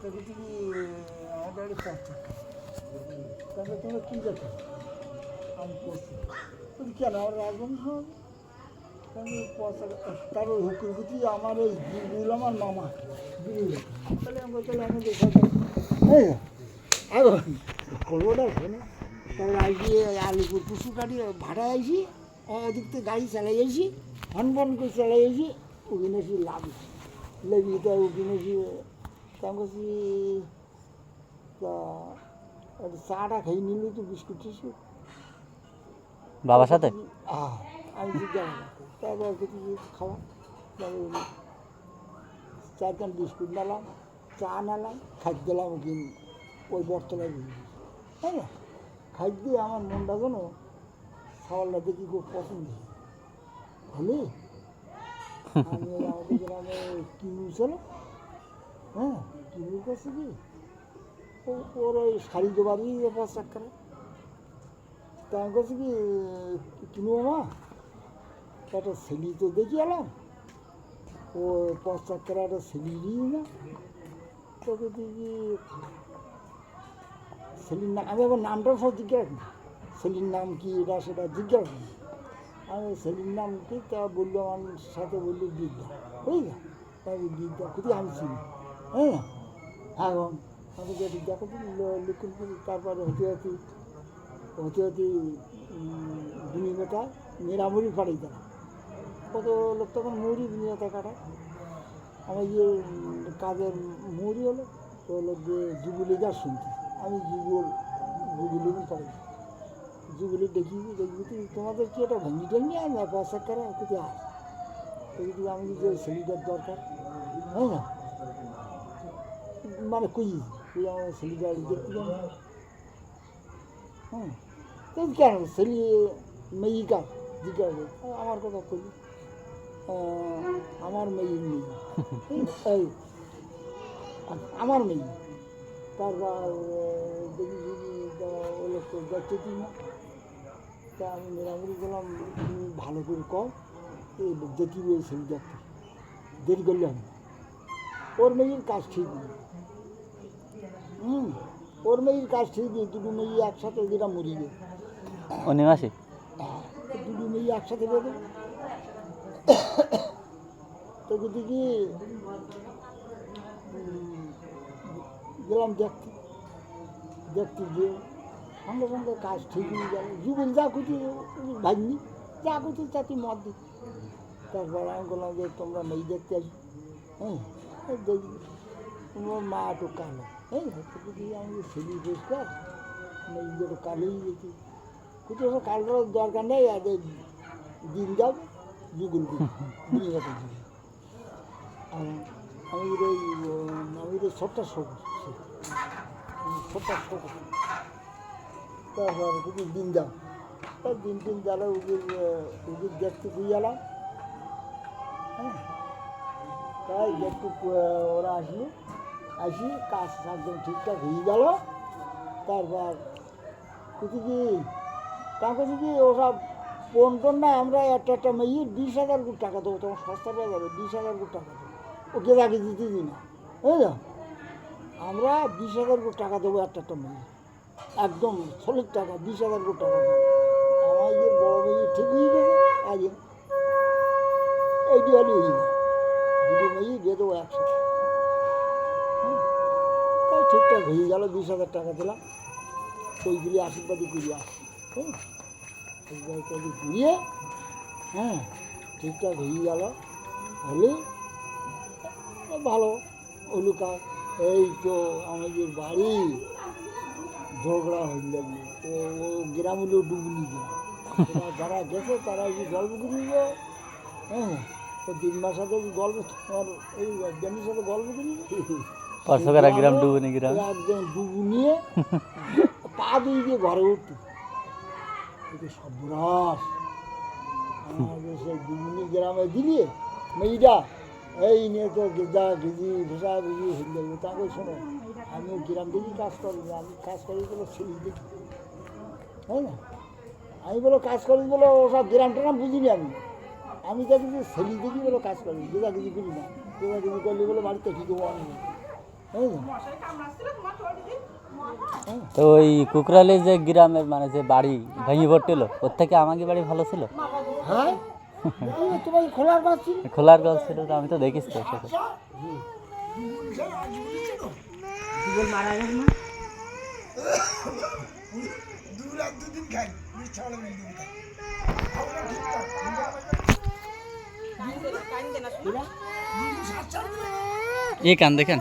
তবে তুমি আমাদের বাড়ি 5 টাকা তাহলে তোমরা কী দেখো আমি করছি তুমি কেন আমার রাজবংশ আমি তার ওই হুকুরগুতি আমার ওই বিল আমার মামা বিল তাহলে আমরা তাহলে আমাদের হ্যাঁ আর করবোটা শোনো তাহলে আইসি আলিপুর টুসু কাটি ভাড়া আইসি ওদিক থেকে গাড়ি চালাই আইসি হনবন করে চালাই আইসি ওখানে সে লাভি লেবি তা ওখানে সে তা বলছি তা চাটা খেয়ে নিল তো বিস্কুট টিস্কুট বাবার সাথে আমি জিজ্ঞাসা তারপর কিছু খাওয়া তারপরে 4 বিস্কুট নিলাম চা নিলাম খাদ্য দিলাম কিন ওই বটতলায় বুঝি তাই না খাদ্য দিয়ে আমার মনটা যেন খাওয়ারটা দেখি খুব পছন্দ হলে আমি আমাদের গ্রামে কিনু ছিল হ্যাঁ কিনুর কাছে কি ওর ওই শাড়ি দোবারই 5 টাকা তা আমি কাছে কি কিনু মা একটা ছেলি তো দেখি এলাম ও 5 টাকার একটা ছেলি দিই না তোকে দেখি ছেলির নাম আমি আবার নামটাও সব জিজ্ঞাসা করি ছেলির নাম কি এটা সেটা জিজ্ঞাসা করি আমি ছেলির নাম কি তা বললো আমার সাথে বললো বিদ্যা বুঝলি তাই বিদ্যা কোথায় আমি চিনি হ্যাঁ এখন আমি যেটি দেখো লুকুনপুর তারপরে হতে দুনিয়াটা মেরামুড়ি পাড়াই দেয় কত লোক তখন মুড়ি দুনিয়াতে কাটায় আমার ইয়ে কাজের মুড়ি হলো তো হলো যে যুগলি গাছ শুনছি আমি যুগলি পাড়াই যুগলি দেখি তোমাদের কি এটা ভেঙি টেঙ্গি আর না 5 টাকা কোথায় আস তো যদি আমি যে ছেলেটার দরকার হ্যাঁ না মানে তুই আমার ছেলেটার দেখতে যাবো হ্যাঁ তো কেন ছেলে মেয়ে কাজ জিজ্ঞাসা আমার কথা করি আমার মেয়ের মেয়ে এই আমার মেয়ে তারপর দেখি ওই লোক দেখতে দিই না তা আমি মেরামুড়ি গেলাম তুমি ভালো করে কম এই দেখি ওই ছেলে দেখতে দেরি করলে আমি ওর মেয়ের কাজ ঠিক নেই ওর মেয়ের কাজ ঠিক নেই দুটো মেয়ে একসাথে যেটা মরিয়ে অনিবাসী দুটো মেয়ে একসাথে বেঁধে তো যদি কি গেলাম দেখতে গিয়ে সঙ্গে সঙ্গে কাজ ঠিক হয়ে গেল জীবন যা খুঁজি ভাগনি যা খুঁজি তাতে মত দিই তারপর আমি বললাম যে তোমরা মেয়ে দেখতে আসি হ্যাঁ দেখি তোমার মা একটু কালো হ্যাঁ যদি আমি ছেলে পরিষ্কার মেয়ে একটু কালোই গেছি কিন্তু কাল করার দরকার নেই আর দিন যাও যুগুল দিন আমি ওই সবটা তারপর কিছু দিন যাও তার দিন গেলে উগির দেখতে দিয়ে গেলাম হ্যাঁ তাই দেখতে ওরা আসি কাজ একদম ঠিকঠাক হয়ে গেল তারপর কিছু কি তা কিছু কি ওসব পণ না আমরা একটা মেয়ে 20,000 কোটি টাকা দেবো তোমার সস্তা পেয়ে যাবে 20,000 কোটি টাকা দেবো ওকে আগে দিতে দিই না বুঝলো আমরা 20,000 কোটি টাকা দেবো একটা মেয়ে একদম সলিড টাকা 20,000 কোটি টাকা দেবো আমার যে বড় মেয়ে ঠিক হয়ে গেছে আজ এইটি হলে হয়ে যায় দুটো মেয়ে দিয়ে দেবো একসাথে তাই ঠিকঠাক হয়ে গেল 20,000 টাকা দিলাম ওইগুলি আশীর্বাদই করিয়ে আসছি হ্যাঁ আশীর্বাদ ঘুরিয়ে হ্যাঁ ঠিকঠাক হয়ে গেল হলে ভালো হলু কাজ এই তো আমাদের বাড়ি ঝগড়া হয়ে লাগলো ও গ্রাম হলো ডুবুনি গ্রাম যারা গেছে তারা এই গল্প করিয়ে হ্যাঁ তো 3 মাস সাথে গল্প তোমার এই জ্ঞানীর সাথে গল্প করিয়ে গ্রাম ডুবুনি গ্রাম একদম ডুবু নিয়ে পা দিয়ে গিয়ে ঘরে উঠতে সর্বনাশ আমাদের সেই ডুবুনি গ্রামে দিলিয়ে মেয়েটা এই নিয়ে তো গেজা গেজি ভেসা ভেজি হয়ে যাবে তাকে শোনো আমিও গ্রাম দেখি কাজ করি না আমি কাজ করি বলে ছেলে দেখি তাই না আমি বলো কাজ করি বলে ওসব গ্রাম ট্রাম বুঝিনি আমি দেখি যে ছেলে দেখি বলে কাজ করি গেজা গেজি করি না গেজা গেজি করলে বলে বাড়িতে ঠিক হবো আমি এই যে, তো ওই কুকরালে যে গ্রামের মানে যে বাড়ি ভেঙে পড়ছিল ওর থেকে আমাকে বাড়ি ভালো ছিল। হ্যাঁ এই যে তোমার খোলার গাছ ছিল। খোলার গাছ ছিল তো, আমি তো দেখিস তো সেটা। এই কান দেখেন।